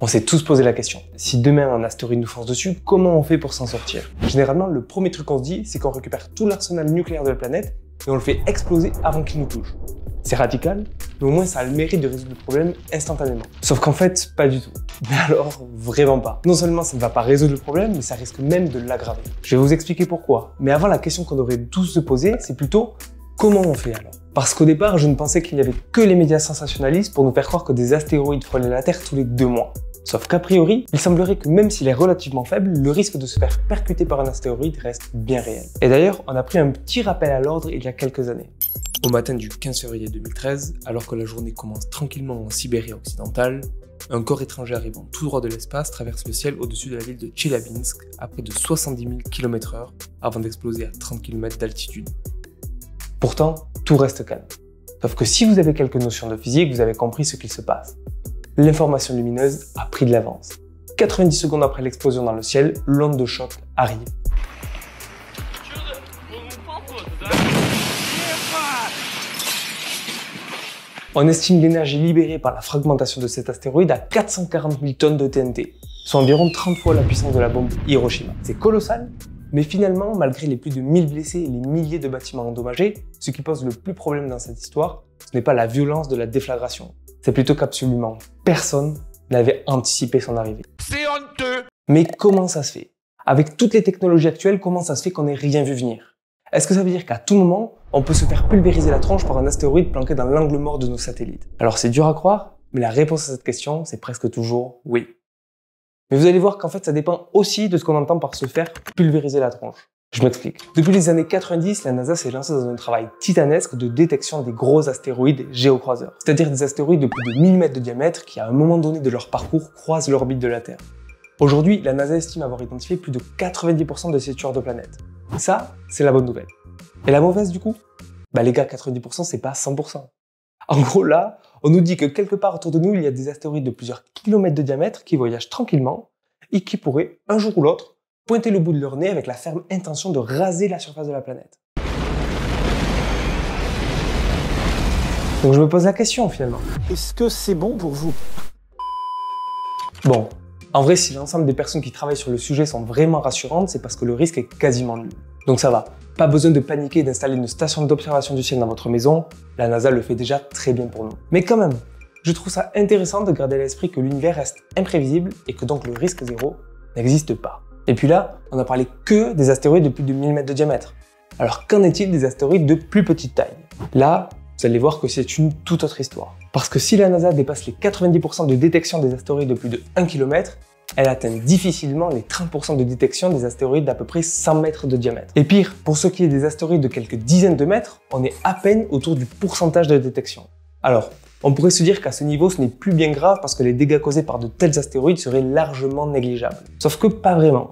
On s'est tous posé la question. Si demain un astéroïde nous fonce dessus, comment on fait pour s'en sortir? Généralement, le premier truc qu'on se dit, c'est qu'on récupère tout l'arsenal nucléaire de la planète et on le fait exploser avant qu'il nous touche. C'est radical, mais au moins ça a le mérite de résoudre le problème instantanément. Sauf qu'en fait, pas du tout. Mais alors, vraiment pas. Non seulement ça ne va pas résoudre le problème, mais ça risque même de l'aggraver. Je vais vous expliquer pourquoi. Mais avant, la question qu'on devrait tous se poser, c'est plutôt comment on fait alors? Parce qu'au départ, je ne pensais qu'il n'y avait que les médias sensationnalistes pour nous faire croire que des astéroïdes frôlaient la Terre tous les 2 mois. Sauf qu'a priori, il semblerait que même s'il est relativement faible, le risque de se faire percuter par un astéroïde reste bien réel. Et d'ailleurs, on a pris un petit rappel à l'ordre il y a quelques années. Au matin du 15 février 2013, alors que la journée commence tranquillement en Sibérie occidentale, un corps étranger arrivant tout droit de l'espace traverse le ciel au-dessus de la ville de Tcheliabinsk à près de 70 000 km/h avant d'exploser à 30 km d'altitude. Pourtant, tout reste calme. Sauf que si vous avez quelques notions de physique, vous avez compris ce qu'il se passe. L'information lumineuse a pris de l'avance. 90 secondes après l'explosion dans le ciel, l'onde de choc arrive. On estime l'énergie libérée par la fragmentation de cet astéroïde à 440 000 tonnes de TNT, soit environ 30 fois la puissance de la bombe Hiroshima. C'est colossal, mais finalement, malgré les plus de 1000 blessés et les milliers de bâtiments endommagés, ce qui pose le plus problème dans cette histoire, ce n'est pas la violence de la déflagration. C'est plutôt qu'absolument personne n'avait anticipé son arrivée. C'est honteux! Mais comment ça se fait? Avec toutes les technologies actuelles, comment ça se fait qu'on n'ait rien vu venir? Est-ce que ça veut dire qu'à tout moment, on peut se faire pulvériser la tronche par un astéroïde planqué dans l'angle mort de nos satellites? Alors c'est dur à croire, mais la réponse à cette question, c'est presque toujours oui. Mais vous allez voir qu'en fait, ça dépend aussi de ce qu'on entend par se faire pulvériser la tronche. Je m'explique. Depuis les années 90, la NASA s'est lancée dans un travail titanesque de détection des gros astéroïdes géocroiseurs, c'est-à-dire des astéroïdes de plus de 1000 mètres de diamètre qui, à un moment donné de leur parcours, croisent l'orbite de la Terre. Aujourd'hui, la NASA estime avoir identifié plus de 90% de ces tueurs de planètes. Ça, c'est la bonne nouvelle. Et la mauvaise, du coup? Bah les gars, 90%, c'est pas 100%. En gros, là, on nous dit que quelque part autour de nous, il y a des astéroïdes de plusieurs kilomètres de diamètre qui voyagent tranquillement et qui pourraient, un jour ou l'autre, pointer le bout de leur nez avec la ferme intention de raser la surface de la planète. Donc je me pose la question finalement. Est-ce que c'est bon pour vous? Bon, en vrai, si l'ensemble des personnes qui travaillent sur le sujet sont vraiment rassurantes, c'est parce que le risque est quasiment nul. Donc ça va, pas besoin de paniquer et d'installer une station d'observation du ciel dans votre maison, la NASA le fait déjà très bien pour nous. Mais quand même, je trouve ça intéressant de garder à l'esprit que l'univers reste imprévisible et que donc le risque zéro n'existe pas. Et puis là, on a parlé que des astéroïdes de plus de 1000 mètres de diamètre. Alors qu'en est-il des astéroïdes de plus petite taille? Là, vous allez voir que c'est une toute autre histoire. Parce que si la NASA dépasse les 90% de détection des astéroïdes de plus de 1 km, elle atteint difficilement les 30% de détection des astéroïdes d'à peu près 100 mètres de diamètre. Et pire, pour ce qui est des astéroïdes de quelques dizaines de mètres, on est à peine autour du pourcentage de détection. Alors, on pourrait se dire qu'à ce niveau, ce n'est plus bien grave parce que les dégâts causés par de tels astéroïdes seraient largement négligeables. Sauf que pas vraiment.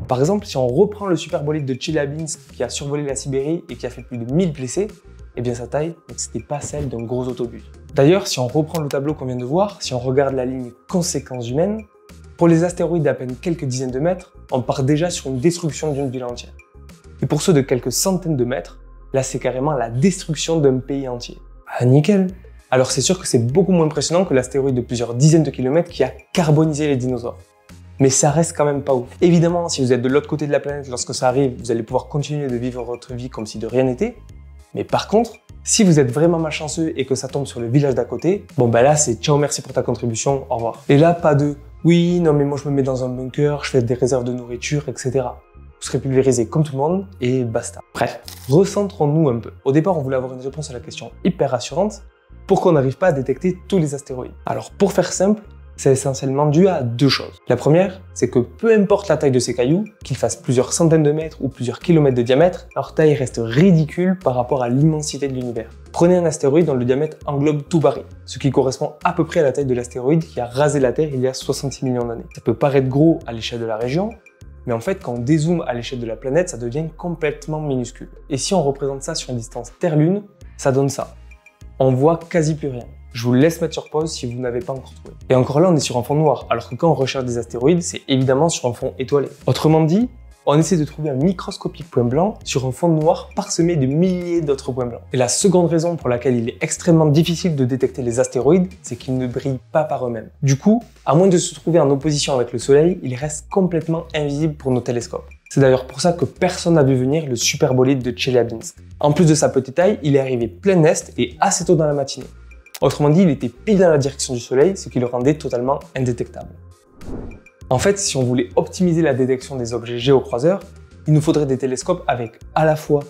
Par exemple, si on reprend le superbolide de Tcheliabinsk qui a survolé la Sibérie et qui a fait plus de 1000 blessés, eh bien sa taille, c'était pas celle d'un gros autobus. D'ailleurs, si on reprend le tableau qu'on vient de voir, si on regarde la ligne conséquences humaines, pour les astéroïdes d'à peine quelques dizaines de mètres, on part déjà sur une destruction d'une ville entière. Et pour ceux de quelques centaines de mètres, là c'est carrément la destruction d'un pays entier. Ah nickel! Alors c'est sûr que c'est beaucoup moins impressionnant que l'astéroïde de plusieurs dizaines de kilomètres qui a carbonisé les dinosaures. Mais ça reste quand même pas ouf. Évidemment, si vous êtes de l'autre côté de la planète lorsque ça arrive, vous allez pouvoir continuer de vivre votre vie comme si de rien n'était. Mais par contre, si vous êtes vraiment malchanceux et que ça tombe sur le village d'à côté, bon bah là c'est ciao merci pour ta contribution, au revoir. Et là pas de oui, non mais moi je me mets dans un bunker, je fais des réserves de nourriture, etc. Vous serez pulvérisé comme tout le monde et basta. Bref, recentrons-nous un peu. Au départ on voulait avoir une réponse à la question hyper rassurante, pourquoi on n'arrive pas à détecter tous les astéroïdes? Alors pour faire simple, c'est essentiellement dû à deux choses. La première, c'est que peu importe la taille de ces cailloux, qu'ils fassent plusieurs centaines de mètres ou plusieurs kilomètres de diamètre, leur taille reste ridicule par rapport à l'immensité de l'univers. Prenez un astéroïde dont le diamètre englobe tout Paris, ce qui correspond à peu près à la taille de l'astéroïde qui a rasé la Terre il y a 66 millions d'années. Ça peut paraître gros à l'échelle de la région, mais en fait quand on dézoome à l'échelle de la planète, ça devient complètement minuscule. Et si on représente ça sur une distance Terre-Lune, ça donne ça. On voit quasi plus rien. Je vous laisse mettre sur pause si vous n'avez pas encore trouvé. Et encore là, on est sur un fond noir, alors que quand on recherche des astéroïdes, c'est évidemment sur un fond étoilé. Autrement dit, on essaie de trouver un microscopique point blanc sur un fond noir parsemé de milliers d'autres points blancs. Et la seconde raison pour laquelle il est extrêmement difficile de détecter les astéroïdes, c'est qu'ils ne brillent pas par eux-mêmes. Du coup, à moins de se trouver en opposition avec le Soleil, ils restent complètement invisibles pour nos télescopes. C'est d'ailleurs pour ça que personne n'a vu venir le super bolide de Tcheliabinsk. En plus de sa petite taille, il est arrivé plein est et assez tôt dans la matinée. Autrement dit, il était pile dans la direction du Soleil, ce qui le rendait totalement indétectable. En fait, si on voulait optimiser la détection des objets géocroiseurs, il nous faudrait des télescopes avec à la fois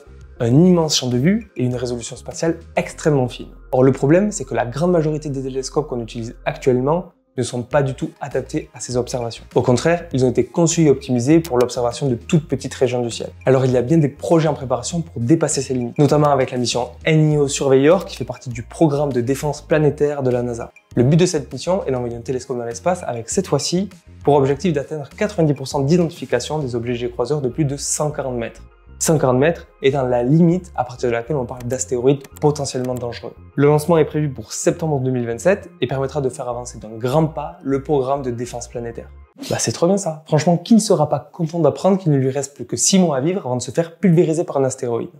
un immense champ de vue et une résolution spatiale extrêmement fine. Or, le problème, c'est que la grande majorité des télescopes qu'on utilise actuellement ne sont pas du tout adaptés à ces observations. Au contraire, ils ont été conçus et optimisés pour l'observation de toutes petites régions du ciel. Alors il y a bien des projets en préparation pour dépasser ces limites, notamment avec la mission NIO Surveyor qui fait partie du programme de défense planétaire de la NASA. Le but de cette mission est d'envoyer un télescope dans l'espace avec cette fois-ci pour objectif d'atteindre 90% d'identification des objets géocroiseurs de plus de 140 mètres. 140 mètres étant la limite à partir de laquelle on parle d'astéroïdes potentiellement dangereux. Le lancement est prévu pour septembre 2027 et permettra de faire avancer d'un grand pas le programme de défense planétaire. Bah c'est trop bien ça. Franchement, qui ne sera pas content d'apprendre qu'il ne lui reste plus que 6 mois à vivre avant de se faire pulvériser par un astéroïde?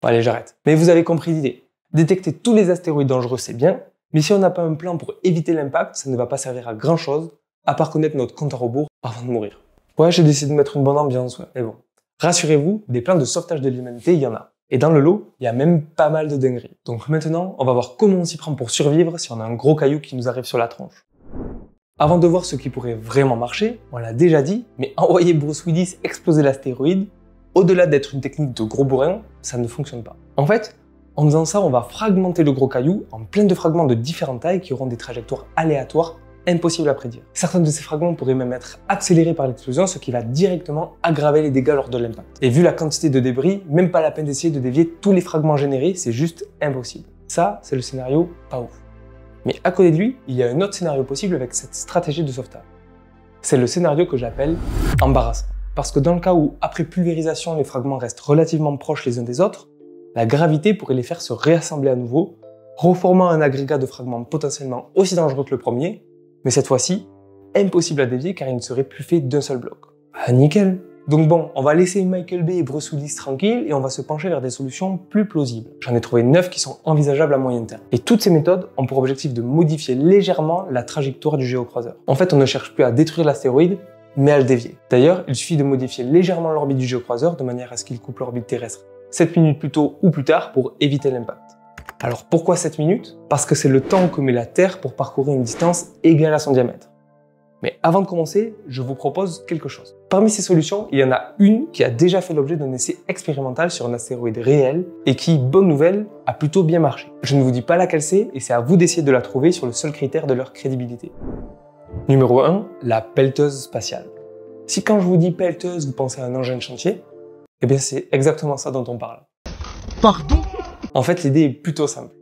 Bon, allez, j'arrête. Mais vous avez compris l'idée. Détecter tous les astéroïdes dangereux, c'est bien, mais si on n'a pas un plan pour éviter l'impact, ça ne va pas servir à grand chose, à part connaître notre compte à rebours avant de mourir. Ouais, j'ai décidé de mettre une bonne ambiance, ouais. Mais bon. Rassurez-vous, des plans de sauvetage de l'humanité, il y en a. Et dans le lot, il y a même pas mal de dingueries. Donc maintenant, on va voir comment on s'y prend pour survivre si on a un gros caillou qui nous arrive sur la tronche. Avant de voir ce qui pourrait vraiment marcher, on l'a déjà dit, mais envoyer Bruce Willis exploser l'astéroïde, au-delà d'être une technique de gros bourrin, ça ne fonctionne pas. En fait, en faisant ça, on va fragmenter le gros caillou en plein de fragments de différentes tailles qui auront des trajectoires aléatoires impossible à prédire. Certains de ces fragments pourraient même être accélérés par l'explosion, ce qui va directement aggraver les dégâts lors de l'impact. Et vu la quantité de débris, même pas la peine d'essayer de dévier tous les fragments générés, c'est juste impossible. Ça, c'est le scénario pas ouf. Mais à côté de lui, il y a un autre scénario possible avec cette stratégie de sauvetage. C'est le scénario que j'appelle embarrassant. Parce que dans le cas où, après pulvérisation, les fragments restent relativement proches les uns des autres, la gravité pourrait les faire se réassembler à nouveau, reformant un agrégat de fragments potentiellement aussi dangereux que le premier, mais cette fois-ci, impossible à dévier car il ne serait plus fait d'un seul bloc. Ah nickel. Donc bon, on va laisser Michael Bay et Bruce Willis tranquilles et on va se pencher vers des solutions plus plausibles. J'en ai trouvé 9 qui sont envisageables à moyen terme. Et toutes ces méthodes ont pour objectif de modifier légèrement la trajectoire du géocroiseur. En fait, on ne cherche plus à détruire l'astéroïde, mais à le dévier. D'ailleurs, il suffit de modifier légèrement l'orbite du géocroiseur de manière à ce qu'il coupe l'orbite terrestre 7 minutes plus tôt ou plus tard pour éviter l'impact. Alors pourquoi 7 minutes? Parce que c'est le temps que met la Terre pour parcourir une distance égale à son diamètre. Mais avant de commencer, je vous propose quelque chose. Parmi ces solutions, il y en a une qui a déjà fait l'objet d'un essai expérimental sur un astéroïde réel et qui, bonne nouvelle, a plutôt bien marché. Je ne vous dis pas laquelle c'est et c'est à vous d'essayer de la trouver sur le seul critère de leur crédibilité. Numéro 1, la pelleteuse spatiale. Si quand je vous dis pelleteuse, vous pensez à un engin de chantier, eh bien c'est exactement ça dont on parle. Pardon? En fait, l'idée est plutôt simple.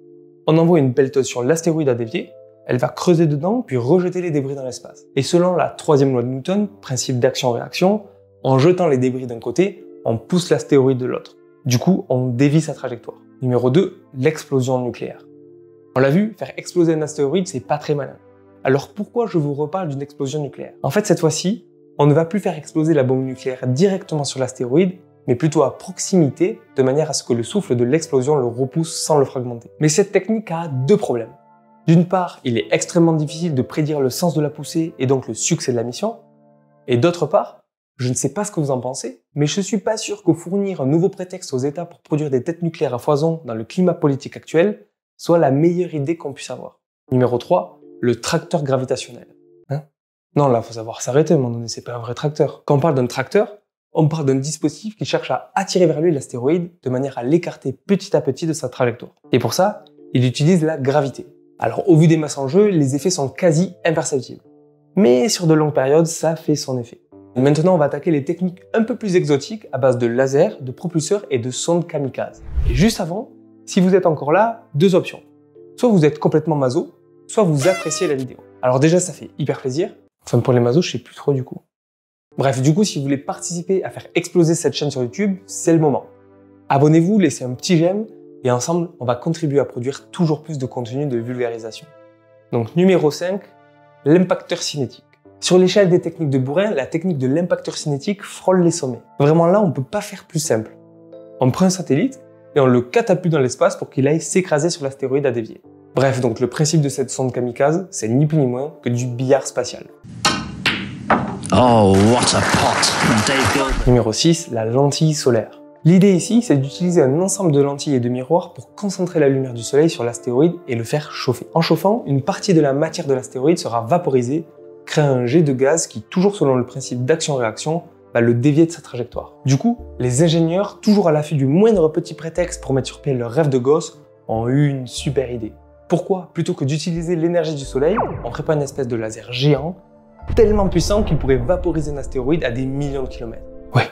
On envoie une pelleteuse sur l'astéroïde à dévier, elle va creuser dedans puis rejeter les débris dans l'espace. Et selon la troisième loi de Newton, principe d'action-réaction, en jetant les débris d'un côté, on pousse l'astéroïde de l'autre. Du coup, on dévie sa trajectoire. Numéro 2, l'explosion nucléaire. On l'a vu, faire exploser un astéroïde, c'est pas très malin. Alors pourquoi je vous reparle d'une explosion nucléaire? En fait, cette fois-ci, on ne va plus faire exploser la bombe nucléaire directement sur l'astéroïde, mais plutôt à proximité, de manière à ce que le souffle de l'explosion le repousse sans le fragmenter. Mais cette technique a deux problèmes. D'une part, il est extrêmement difficile de prédire le sens de la poussée et donc le succès de la mission. Et d'autre part, je ne sais pas ce que vous en pensez, mais je suis pas sûr que fournir un nouveau prétexte aux États pour produire des têtes nucléaires à foison dans le climat politique actuel soit la meilleure idée qu'on puisse avoir. Numéro 3, le tracteur gravitationnel. Non, là, faut savoir s'arrêter, à un moment donné, c'est pas un vrai tracteur. Quand on parle d'un tracteur, on parle d'un dispositif qui cherche à attirer vers lui l'astéroïde de manière à l'écarter petit à petit de sa trajectoire. Et pour ça, il utilise la gravité. Alors au vu des masses en jeu, les effets sont quasi imperceptibles. Mais sur de longues périodes, ça fait son effet. Et maintenant, on va attaquer les techniques un peu plus exotiques à base de lasers, de propulseurs et de sondes kamikazes. Et juste avant, si vous êtes encore là, deux options. Soit vous êtes complètement maso, soit vous appréciez la vidéo. Alors déjà, ça fait hyper plaisir. Enfin, pour les masos, je sais plus trop du coup. Bref, du coup, si vous voulez participer à faire exploser cette chaîne sur YouTube, c'est le moment. Abonnez-vous, laissez un petit j'aime, et ensemble, on va contribuer à produire toujours plus de contenu de vulgarisation. Donc numéro 5, l'impacteur cinétique. Sur l'échelle des techniques de Bourrin, la technique de l'impacteur cinétique frôle les sommets. Vraiment là, on ne peut pas faire plus simple. On prend un satellite et on le catapulte dans l'espace pour qu'il aille s'écraser sur l'astéroïde à dévier. Bref, donc le principe de cette sonde kamikaze, c'est ni plus ni moins que du billard spatial. Oh, what a pot! Dave Goldberg. Numéro 6, la lentille solaire. L'idée ici, c'est d'utiliser un ensemble de lentilles et de miroirs pour concentrer la lumière du soleil sur l'astéroïde et le faire chauffer. En chauffant, une partie de la matière de l'astéroïde sera vaporisée, créant un jet de gaz qui, toujours selon le principe d'action-réaction, va le dévier de sa trajectoire. Du coup, les ingénieurs, toujours à l'affût du moindre petit prétexte pour mettre sur pied leur rêve de gosse, ont eu une super idée. Pourquoi, plutôt que d'utiliser l'énergie du soleil, on ne ferait pas une espèce de laser géant, tellement puissant qu'il pourrait vaporiser un astéroïde à des millions de kilomètres? Oui,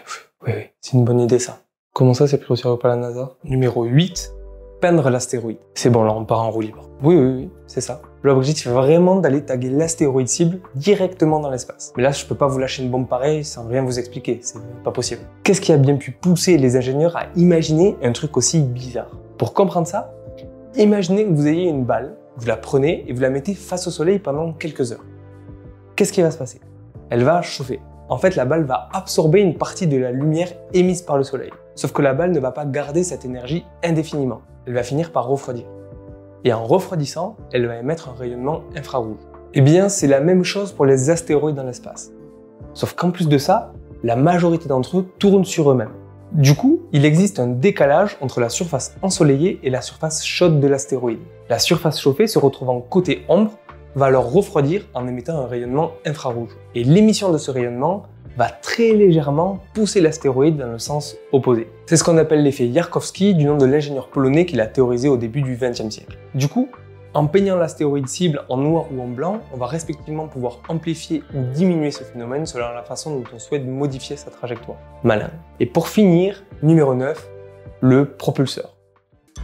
c'est une bonne idée ça. Comment ça, c'est pris au sérieux par la NASA? Numéro 8, peindre l'astéroïde. C'est bon, là on part en roue libre. Oui, c'est ça. L'objectif est vraiment d'aller taguer l'astéroïde cible directement dans l'espace. Mais là, je peux pas vous lâcher une bombe pareille sans rien vous expliquer, c'est pas possible. Qu'est-ce qui a bien pu pousser les ingénieurs à imaginer un truc aussi bizarre? Pour comprendre ça, imaginez que vous ayez une balle, vous la prenez et vous la mettez face au soleil pendant quelques heures. Qu'est-ce qui va se passer? Elle va chauffer. En fait, la balle va absorber une partie de la lumière émise par le soleil. Sauf que la balle ne va pas garder cette énergie indéfiniment. Elle va finir par refroidir. Et en refroidissant, elle va émettre un rayonnement infrarouge. Eh bien, c'est la même chose pour les astéroïdes dans l'espace. Sauf qu'en plus de ça, la majorité d'entre eux tournent sur eux-mêmes. Du coup, il existe un décalage entre la surface ensoleillée et la surface chaude de l'astéroïde. La surface chauffée se retrouvant côté ombre va alors refroidir en émettant un rayonnement infrarouge. Et l'émission de ce rayonnement va très légèrement pousser l'astéroïde dans le sens opposé. C'est ce qu'on appelle l'effet Yarkowski, du nom de l'ingénieur polonais qui l'a théorisé au début du XXe siècle. Du coup, en peignant l'astéroïde cible en noir ou en blanc, on va respectivement pouvoir amplifier ou diminuer ce phénomène selon la façon dont on souhaite modifier sa trajectoire. Malin. Et pour finir, numéro 9, le propulseur.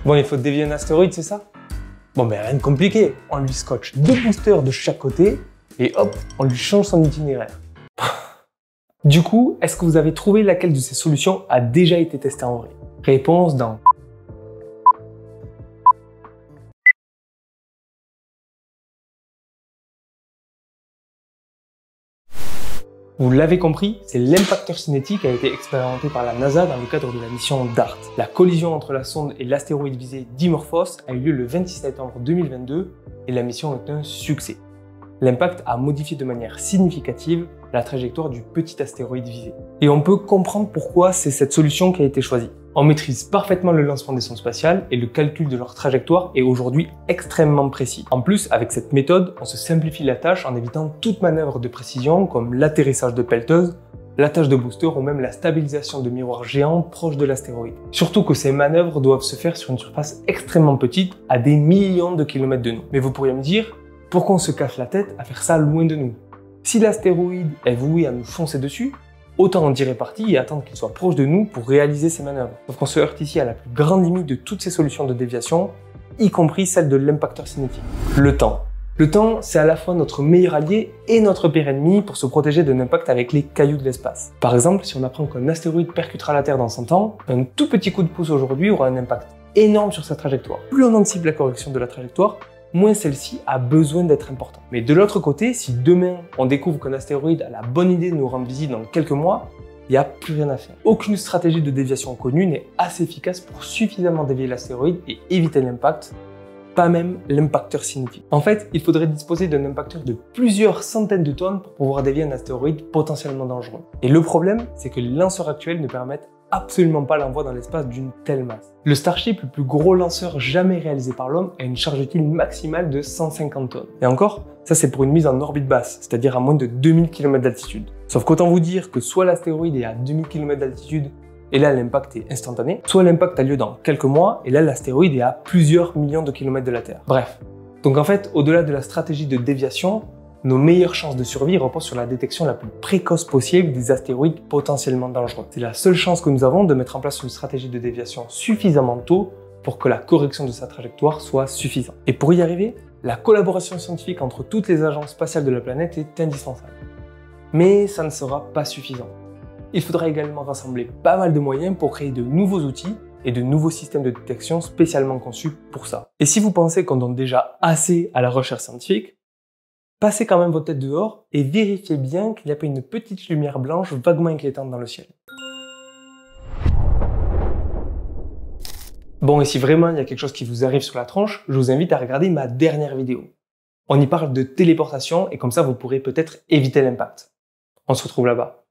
Bon, il faut dévier un astéroïde, c'est ça? Bon, ben rien de compliqué. On lui scotche 2 boosters de chaque côté et hop, on lui change son itinéraire. Du coup, est-ce que vous avez trouvé laquelle de ces solutions a déjà été testée en vrai? Réponse dans... Vous l'avez compris, c'est l'impacteur cinétique qui a été expérimenté par la NASA dans le cadre de la mission DART. La collision entre la sonde et l'astéroïde visé Dimorphos a eu lieu le 26 septembre 2022 et la mission est un succès. L'impact a modifié de manière significative la trajectoire du petit astéroïde visé. Et on peut comprendre pourquoi c'est cette solution qui a été choisie. On maîtrise parfaitement le lancement des sondes spatiales et le calcul de leur trajectoire est aujourd'hui extrêmement précis. En plus, avec cette méthode, on se simplifie la tâche en évitant toute manœuvre de précision comme l'atterrissage de pelleteuse, l'attache de booster ou même la stabilisation de miroirs géants proches de l'astéroïde. Surtout que ces manœuvres doivent se faire sur une surface extrêmement petite, à des millions de kilomètres de nous. Mais vous pourriez me dire, pourquoi on se casse la tête à faire ça loin de nous? Si l'astéroïde est voué à nous foncer dessus, autant en tirer parti et attendre qu'il soit proche de nous pour réaliser ces manœuvres. Sauf qu'on se heurte ici à la plus grande limite de toutes ces solutions de déviation, y compris celle de l'impacteur cinétique. Le temps. Le temps, c'est à la fois notre meilleur allié et notre pire ennemi pour se protéger d'un impact avec les cailloux de l'espace. Par exemple, si on apprend qu'un astéroïde percutera la Terre dans 100 ans, un tout petit coup de pouce aujourd'hui aura un impact énorme sur sa trajectoire. Plus on anticipe la correction de la trajectoire, moins celle-ci a besoin d'être importante. Mais de l'autre côté, si demain on découvre qu'un astéroïde a la bonne idée de nous rendre visite dans quelques mois, il n'y a plus rien à faire. Aucune stratégie de déviation connue n'est assez efficace pour suffisamment dévier l'astéroïde et éviter l'impact, pas même l'impacteur cinétique. En fait, il faudrait disposer d'un impacteur de plusieurs centaines de tonnes pour pouvoir dévier un astéroïde potentiellement dangereux. Et le problème, c'est que les lanceurs actuels ne permettent absolument pas l'envoi dans l'espace d'une telle masse. Le Starship, le plus gros lanceur jamais réalisé par l'homme, a une charge utile maximale de 150 tonnes. Et encore, ça c'est pour une mise en orbite basse, c'est-à-dire à moins de 2000 km d'altitude. Sauf qu'autant vous dire que soit l'astéroïde est à 2000 km d'altitude, et là l'impact est instantané, soit l'impact a lieu dans quelques mois, et là l'astéroïde est à plusieurs millions de kilomètres de la Terre. Bref. Donc en fait, au-delà de la stratégie de déviation, nos meilleures chances de survie reposent sur la détection la plus précoce possible des astéroïdes potentiellement dangereux. C'est la seule chance que nous avons de mettre en place une stratégie de déviation suffisamment tôt pour que la correction de sa trajectoire soit suffisante. Et pour y arriver, la collaboration scientifique entre toutes les agences spatiales de la planète est indispensable. Mais ça ne sera pas suffisant. Il faudra également rassembler pas mal de moyens pour créer de nouveaux outils et de nouveaux systèmes de détection spécialement conçus pour ça. Et si vous pensez qu'on donne déjà assez à la recherche scientifique, passez quand même votre tête dehors et vérifiez bien qu'il n'y a pas une petite lumière blanche vaguement inquiétante dans le ciel. Bon, et si vraiment il y a quelque chose qui vous arrive sur la tronche, je vous invite à regarder ma dernière vidéo. On y parle de téléportation et comme ça vous pourrez peut-être éviter l'impact. On se retrouve là-bas.